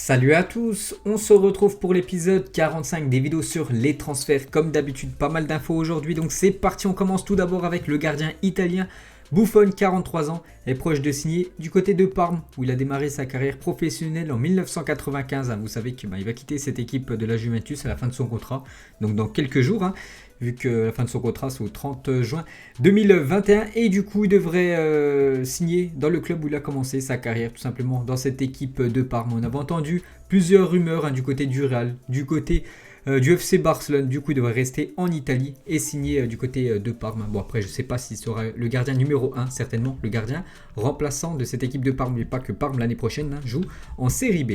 Salut à tous, on se retrouve pour l'épisode 45 des vidéos sur les transferts. Comme d'habitude, pas mal d'infos aujourd'hui, donc c'est parti. On commence tout d'abord avec le gardien italien Buffon, 43 ans, est proche de signer du côté de Parme, où il a démarré sa carrière professionnelle en 1995. Vous savez qu'il va quitter cette équipe de la Juventus à la fin de son contrat, donc dans quelques jours, vu que la fin de son contrat c'est au 30 juin 2021, et du coup il devrait signer dans le club où il a commencé sa carrière, tout simplement dans cette équipe de Parme. On avait entendu plusieurs rumeurs du côté du Real, du côté du FC Barcelone. Du coup il devrait rester en Italie et signer du côté de Parme. Bon, après je sais pas s'il sera le gardien numéro 1, certainement le gardien remplaçant de cette équipe de Parme. Mais pas que Parme l'année prochaine joue en Série B.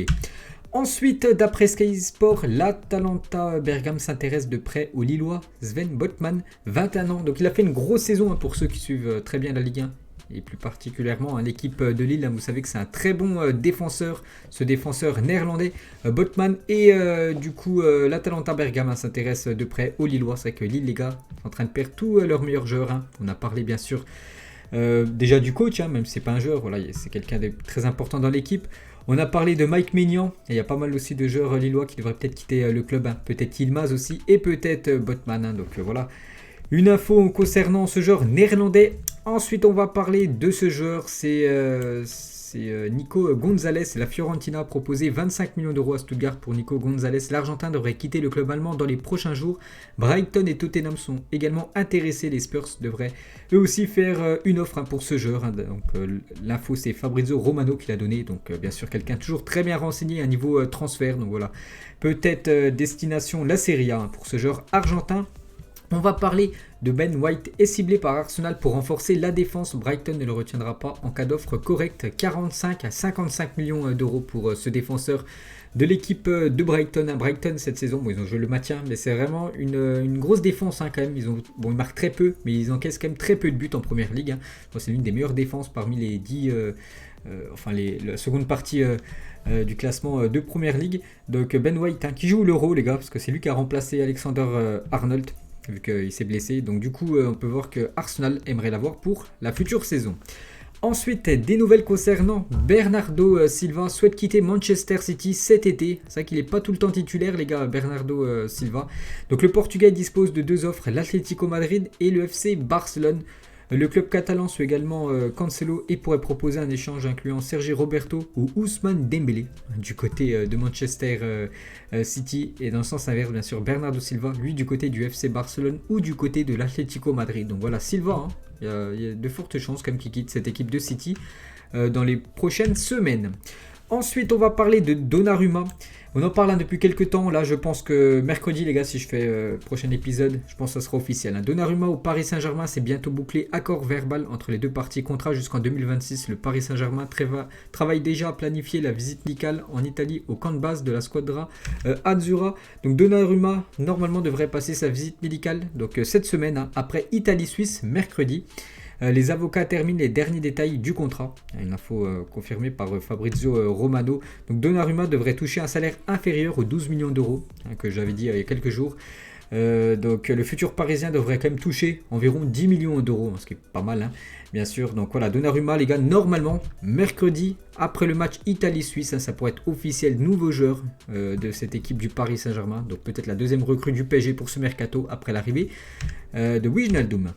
Ensuite, d'après Sky Sport, l'Atalanta Bergame s'intéresse de près au Lillois Sven Botman, 21 ans. Donc il a fait une grosse saison pour ceux qui suivent très bien la Ligue 1. Et plus particulièrement l'équipe de Lille. Vous savez que c'est un très bon défenseur, ce défenseur néerlandais, Botman. Et du coup, l'Atalanta Bergame s'intéresse de près aux Lillois. C'est vrai que Lille, les gars, sont en train de perdre tous leurs meilleurs joueurs. On a parlé bien sûr déjà du coach, même si c'est pas un joueur, voilà, c'est quelqu'un de très important dans l'équipe. On a parlé de Mike Maignan, et il y a pas mal aussi de joueurs lillois qui devraient peut-être quitter le club, peut-être Yilmaz aussi, et peut-être Botman, donc voilà, une info concernant ce joueur néerlandais. Ensuite on va parler de ce joueur, c'est Nico Gonzalez. La Fiorentina a proposé 25 millions d'euros à Stuttgart pour Nico Gonzalez. L'Argentin devrait quitter le club allemand dans les prochains jours. Brighton et Tottenham sont également intéressés. Les Spurs devraient eux aussi faire une offre pour ce joueur. Donc l'info c'est Fabrizio Romano qui l'a donné. Donc bien sûr quelqu'un toujours très bien renseigné à niveau transfert. Donc voilà, peut-être destination la Serie A pour ce joueur argentin. On va parler de Ben White, est ciblé par Arsenal pour renforcer la défense. Brighton ne le retiendra pas en cas d'offre correcte. 45 à 55 millions d'euros pour ce défenseur de l'équipe de Brighton. Brighton cette saison, ils ont joué le maintien, mais c'est vraiment une grosse défense quand même. Ils marquent très peu, mais ils encaissent quand même très peu de buts en première ligue. C'est l'une des meilleures défenses parmi les 10... la seconde partie du classement de première ligue. Donc Ben White qui joue l'Euro, les gars, parce que c'est lui qui a remplacé Alexander Arnold, vu qu'il s'est blessé. Donc du coup, on peut voir que Arsenal aimerait l'avoir pour la future saison. Ensuite, des nouvelles concernant Bernardo Silva, souhaite quitter Manchester City cet été. C'est vrai qu'il n'est pas tout le temps titulaire, les gars, Bernardo Silva. Donc le Portugais dispose de deux offres, l'Atlético Madrid et le FC Barcelone. Le club catalan suit également Cancelo et pourrait proposer un échange incluant Sergi Roberto ou Ousmane Dembélé du côté de Manchester City, et dans le sens inverse bien sûr Bernardo Silva, lui du côté du FC Barcelone ou du côté de l'Atlético Madrid. Donc voilà, Silva, il y a de fortes chances comme qu'il quitte cette équipe de City dans les prochaines semaines. Ensuite, on va parler de Donnarumma. On en parle depuis quelques temps. Là, je pense que mercredi, les gars, si je fais prochain épisode, je pense que ça sera officiel. Donnarumma au Paris Saint-Germain, c'est bientôt bouclé. Accord verbal entre les deux parties. Contrat jusqu'en 2026. Le Paris Saint-Germain travaille déjà à planifier la visite médicale en Italie au camp de base de la Squadra Azzurra. Donc Donnarumma, normalement, devrait passer sa visite médicale donc cette semaine, après Italie-Suisse, mercredi. Les avocats terminent les derniers détails du contrat. Une info confirmée par Fabrizio Romano. Donc Donnarumma devrait toucher un salaire inférieur aux 12 millions d'euros, que j'avais dit il y a quelques jours. Donc le futur parisien devrait quand même toucher environ 10 millions d'euros, ce qui est pas mal, bien sûr. Donc voilà, Donnarumma, les gars, normalement, mercredi, après le match Italie-Suisse, ça pourrait être officiel, nouveau joueur de cette équipe du Paris Saint-Germain. Donc peut-être la deuxième recrue du PSG pour ce mercato après l'arrivée de Wijnaldum.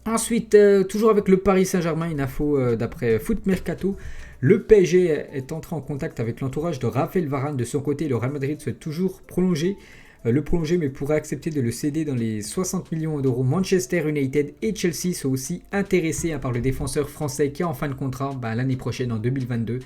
Ensuite, toujours avec le Paris Saint-Germain, une info d'après Foot Mercato. Le PSG est entré en contact avec l'entourage de Raphaël Varane. De son côté, le Real Madrid souhaite toujours le prolonger, mais pourrait accepter de le céder dans les 60 millions d'euros. Manchester United et Chelsea sont aussi intéressés par le défenseur français qui est en fin de contrat l'année prochaine, en 2022.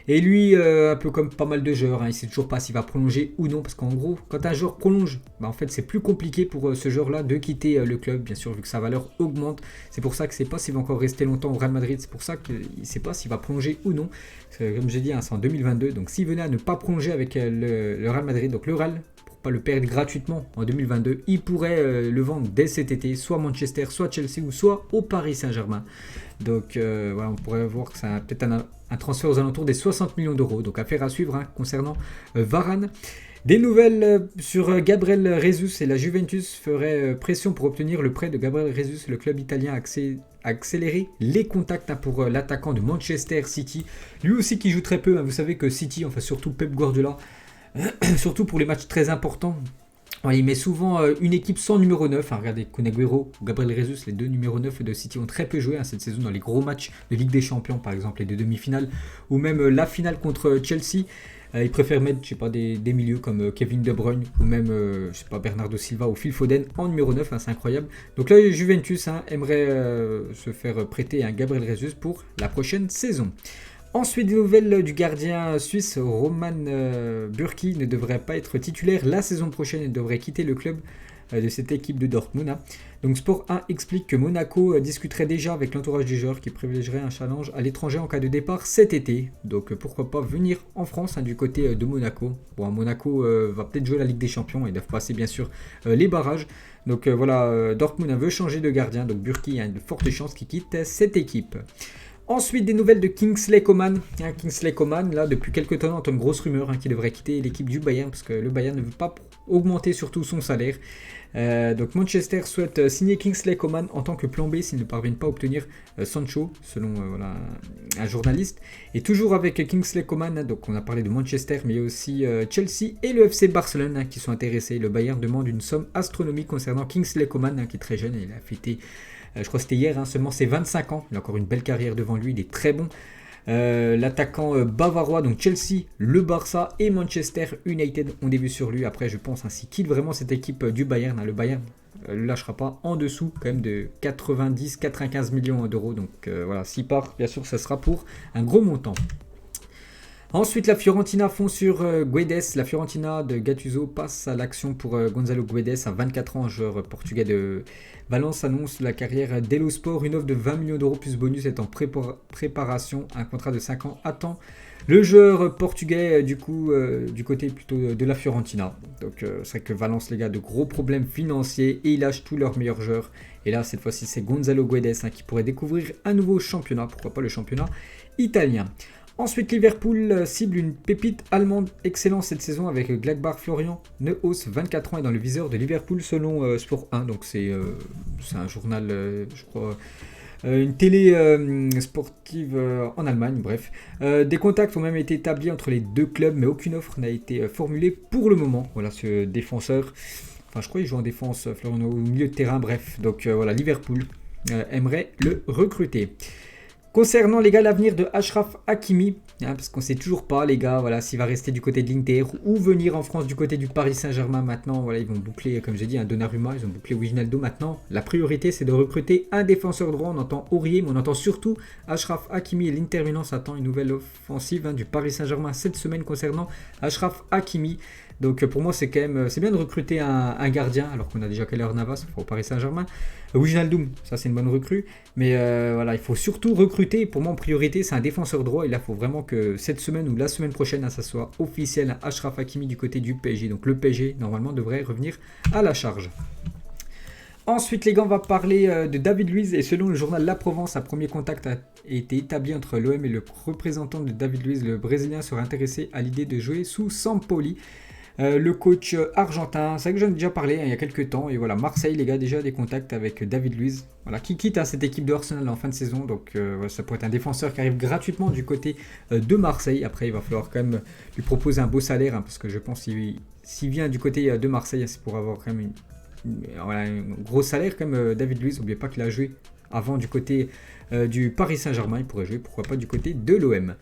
Et lui, un peu comme pas mal de joueurs, il ne sait toujours pas s'il va prolonger ou non. Parce qu'en gros, quand un joueur prolonge, en fait, c'est plus compliqué pour ce joueur-là de quitter le club, bien sûr, vu que sa valeur augmente. C'est pour ça que c'est pas s'il va encore rester longtemps au Real Madrid. C'est pour ça qu'il ne sait pas s'il va prolonger ou non. Parce que, comme j'ai dit, c'est en 2022. Donc s'il venait à ne pas prolonger avec le Real Madrid, donc le Real pas le perdre gratuitement en 2022. Il pourrait le vendre dès cet été, soit à Manchester, soit à Chelsea ou soit au Paris Saint-Germain. Donc voilà, on pourrait voir que c'est peut-être un transfert aux alentours des 60 millions d'euros. Donc affaire à suivre concernant Varane. Des nouvelles sur Gabriel Jesus et la Juventus ferait pression pour obtenir le prêt de Gabriel Jesus. Le club italien a accéléré les contacts pour l'attaquant de Manchester City. Lui aussi qui joue très peu. Vous savez que City, enfin surtout Pep Guardiola, surtout pour les matchs très importants, il met souvent une équipe sans numéro 9. Regardez, Kun Agüero ou Gabriel Jesus, les deux numéros 9 de City ont très peu joué cette saison dans les gros matchs de Ligue des Champions, par exemple les deux demi-finales, ou même la finale contre Chelsea. Ils préfèrent mettre des milieux comme Kevin De Bruyne ou même Bernardo Silva ou Phil Foden en numéro 9, c'est incroyable. Donc là, Juventus aimerait se faire prêter un Gabriel Jesus pour la prochaine saison. Ensuite, des nouvelles du gardien suisse Roman Bürki ne devrait pas être titulaire la saison prochaine et devrait quitter le club de cette équipe de Dortmund. Donc Sport 1 explique que Monaco discuterait déjà avec l'entourage du joueur qui privilégierait un challenge à l'étranger en cas de départ cet été. Donc pourquoi pas venir en France du côté de Monaco. Bon, Monaco va peut-être jouer la Ligue des Champions et doivent passer bien sûr les barrages. Donc voilà, Dortmund veut changer de gardien. Donc Bürki a de fortes chances qu'il quitte cette équipe. Ensuite, des nouvelles de Kingsley Coman. Kingsley Coman, là, depuis quelques temps, on entend une grosse rumeur qui devrait quitter l'équipe du Bayern parce que le Bayern ne veut pas augmenter surtout son salaire. Donc Manchester souhaite signer Kingsley Coman en tant que plan B s'ils ne parviennent pas à obtenir Sancho, selon un journaliste. Et toujours avec Kingsley Coman, donc on a parlé de Manchester, mais il y a aussi Chelsea et le FC Barcelone qui sont intéressés. Le Bayern demande une somme astronomique concernant Kingsley Coman, qui est très jeune et il a fêté... je crois que c'était hier, seulement ses 25 ans. Il a encore une belle carrière devant lui, il est très bon. L'attaquant bavarois, donc Chelsea, le Barça et Manchester United ont des vues sur lui. Après, je pense s'il quitte vraiment cette équipe du Bayern. Le Bayern ne le lâchera pas en dessous quand même de 90-95 millions d'euros. Donc voilà, s'il part, bien sûr, ça sera pour un gros montant. Ensuite, la Fiorentina fond sur Guedes. La Fiorentina de Gattuso passe à l'action pour Gonzalo Guedes, à 24 ans, joueur portugais de Valence, annonce la carrière d'Elo Sport. Une offre de 20 millions d'euros plus bonus est en préparation. Un contrat de 5 ans attend le joueur portugais du côté plutôt de la Fiorentina. Donc c'est vrai que Valence, les gars, de gros problèmes financiers et ils lâchent tous leurs meilleurs joueurs. Et là, cette fois-ci, c'est Gonzalo Guedes qui pourrait découvrir un nouveau championnat. Pourquoi pas le championnat italien. Ensuite, Liverpool cible une pépite allemande excellente cette saison avec Gladbach. Florian Neuhaus, 24 ans, est dans le viseur de Liverpool selon Sport 1. Donc c'est un journal, je crois, une télé sportive en Allemagne, bref. Des contacts ont même été établis entre les deux clubs, mais aucune offre n'a été formulée pour le moment. Voilà, ce défenseur, enfin je crois qu'il joue en défense, Florian Neuhaus, au milieu de terrain, bref. Donc voilà, Liverpool aimerait le recruter. Concernant les gars, l'avenir de Achraf Hakimi, parce qu'on ne sait toujours pas les gars, voilà, s'il va rester du côté de l'Inter ou venir en France du côté du Paris Saint-Germain maintenant. Voilà, ils vont boucler, comme j'ai dit, un Donnarumma, ils ont bouclé Wijnaldum maintenant. La priorité, c'est de recruter un défenseur droit. On entend Aurier, mais on entend surtout Achraf Hakimi et l'Inter Milan s'attend une nouvelle offensive du Paris Saint-Germain cette semaine concernant Achraf Hakimi. Donc pour moi c'est quand même c'est bien de recruter un gardien alors qu'on a déjà Keylor Navas au Paris Saint-Germain. Wijnaldum, ça c'est une bonne recrue, mais voilà, il faut surtout recruter. Pour moi en priorité c'est un défenseur droit et là il faut vraiment que cette semaine ou la semaine prochaine ça soit officiel, Achraf Hakimi du côté du PSG. Donc le PSG normalement devrait revenir à la charge. Ensuite les gars, on va parler de David Luiz et selon le journal La Provence, un premier contact a été établi entre l'OM et le représentant de David Luiz. Le Brésilien serait intéressé à l'idée de jouer sous Sampaoli. Le coach argentin, c'est vrai que j'en ai déjà parlé il y a quelques temps. Et voilà, Marseille, les gars, déjà des contacts avec David Luiz. Voilà, qui quitte cette équipe de Arsenal en fin de saison. Donc voilà, ça pourrait être un défenseur qui arrive gratuitement du côté de Marseille. Après, il va falloir quand même lui proposer un beau salaire. Parce que je pense qu'il s'il vient du côté de Marseille, c'est pour avoir quand même un gros salaire comme David Luiz. N'oubliez pas qu'il a joué avant du côté du Paris Saint-Germain. Il pourrait jouer, pourquoi pas, du côté de l'OM.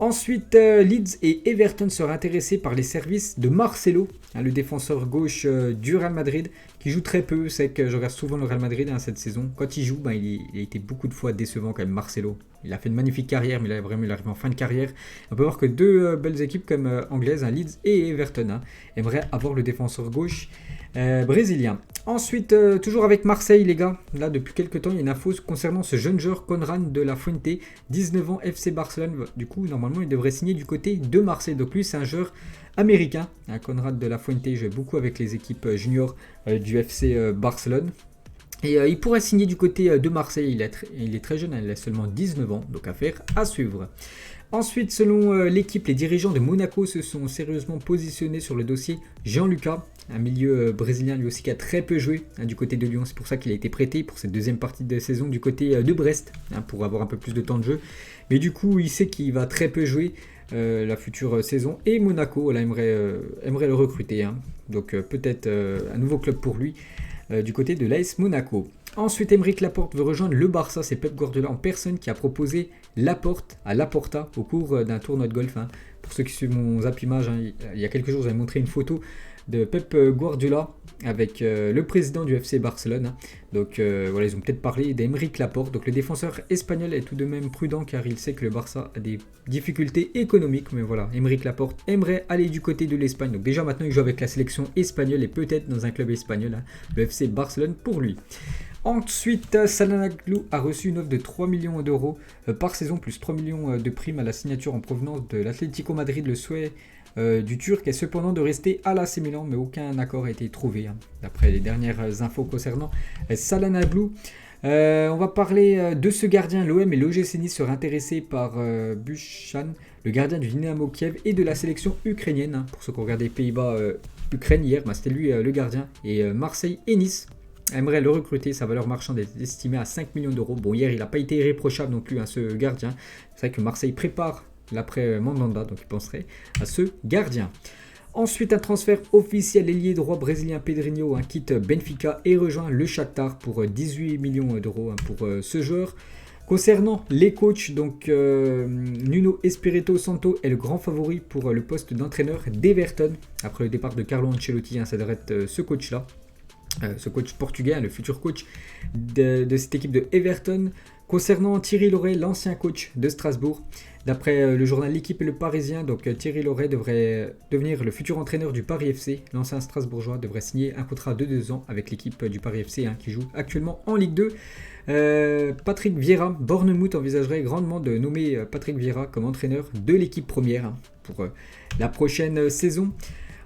Ensuite, Leeds et Everton seraient intéressés par les services de Marcelo, le défenseur gauche du Real Madrid, qui joue très peu. C'est que je regarde souvent le Real Madrid cette saison. Quand il joue, il a été beaucoup de fois décevant quand même, Marcelo. Il a fait une magnifique carrière, mais là, vraiment, il arrive en fin de carrière. On peut voir que deux belles équipes comme anglaises, Leeds et Everton, aimeraient avoir le défenseur gauche brésilien. Ensuite, toujours avec Marseille, les gars. Là, depuis quelques temps, il y a une info concernant ce jeune joueur Conrad de la Fuente, 19 ans, FC Barcelone. Du coup, normalement, il devrait signer du côté de Marseille. Donc lui, c'est un joueur américain. Conrad de la Fuente joue beaucoup avec les équipes juniors du FC Barcelone. Et il pourrait signer du côté de Marseille, il est très jeune, il a seulement 19 ans, donc affaire à suivre. Ensuite, selon l'équipe, les dirigeants de Monaco se sont sérieusement positionnés sur le dossier Gianluca, un milieu brésilien lui aussi qui a très peu joué du côté de Lyon. C'est pour ça qu'il a été prêté pour cette deuxième partie de saison du côté de Brest, pour avoir un peu plus de temps de jeu. Mais du coup, il sait qu'il va très peu jouer la future saison. Et Monaco aimerait le recruter. Donc peut-être un nouveau club pour lui du côté de l'AS Monaco. Ensuite, Aymeric Laporte veut rejoindre le Barça. C'est Pep Guardiola en personne qui a proposé Laporte à Laporta au cours d'un tournoi de golf. Pour ceux qui suivent mon Zap Image, il y a quelques jours, j'avais montré une photo de Pep Guardiola avec le président du FC Barcelone. Donc voilà, ils ont peut-être parlé d'Aymeric Laporte. Donc le défenseur espagnol est tout de même prudent car il sait que le Barça a des difficultés économiques. Mais voilà, Aymeric Laporte aimerait aller du côté de l'Espagne. Donc déjà maintenant, il joue avec la sélection espagnole et peut-être dans un club espagnol, le FC Barcelone pour lui. Ensuite, Çalhanoğlu a reçu une offre de 3 millions d'euros par saison, plus 3 millions de primes à la signature en provenance de l'Atlético Madrid. Le souhait du Turc est cependant de rester à l'AC Milan, mais aucun accord a été trouvé, d'après les dernières infos concernant Çalhanoğlu. On va parler de ce gardien. L'OM et l'OGC Nice seraient intéressés par Buchan, le gardien du Dynamo Kiev et de la sélection ukrainienne. Pour ceux qui ont regardé Pays-Bas-Ukraine hier, c'était lui le gardien. Et Marseille et Nice aimerait le recruter. Sa valeur marchande est estimée à 5 millions d'euros. Bon, hier, il n'a pas été irréprochable non plus, ce gardien. C'est vrai que Marseille prépare l'après Mandanda, donc il penserait à ce gardien. Ensuite, un transfert officiel. L'ailier droit brésilien Pedrinho quitte Benfica et rejoint le Shakhtar pour 18 millions d'euros pour ce joueur. Concernant les coachs, donc Nuno Espirito Santo est le grand favori pour le poste d'entraîneur d'Everton. Après le départ de Carlo Ancelotti, ça devrait être ce coach-là. Ce coach portugais, le futur coach de cette équipe de Everton. Concernant Thierry Laurey, l'ancien coach de Strasbourg, d'après le journal L'Équipe et le Parisien, donc Thierry Laurey devrait devenir le futur entraîneur du Paris FC. L'ancien Strasbourgeois devrait signer un contrat de 2 ans avec l'équipe du Paris FC qui joue actuellement en Ligue 2. Patrick Vieira, Bournemouth envisagerait grandement de nommer Patrick Vieira comme entraîneur de l'équipe première pour la prochaine saison.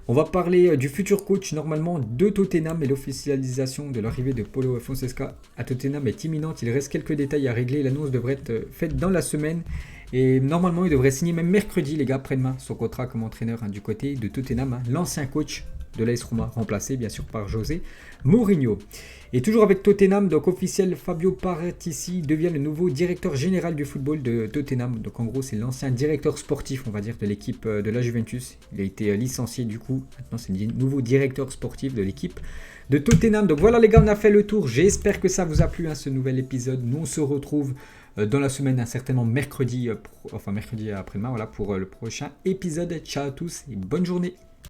On va parler du futur coach normalement de Tottenham et l'officialisation de l'arrivée de Paulo Fonseca à Tottenham est imminente. Il reste quelques détails à régler. L'annonce devrait être faite dans la semaine. Et normalement, il devrait signer même mercredi, les gars, après-demain, son contrat comme entraîneur du côté de Tottenham. L'ancien coach de l'AS Roma, remplacé bien sûr par José Mourinho. Et toujours avec Tottenham, donc officiel, Fabio Paratici devient le nouveau directeur général du football de Tottenham. Donc en gros, c'est l'ancien directeur sportif, on va dire, de l'équipe de la Juventus. Il a été licencié du coup. Maintenant, c'est le nouveau directeur sportif de l'équipe de Tottenham. Donc voilà les gars, on a fait le tour. J'espère que ça vous a plu, ce nouvel épisode. Nous, on se retrouve dans la semaine, certainement mercredi après-demain, pour le prochain épisode. Ciao à tous et bonne journée.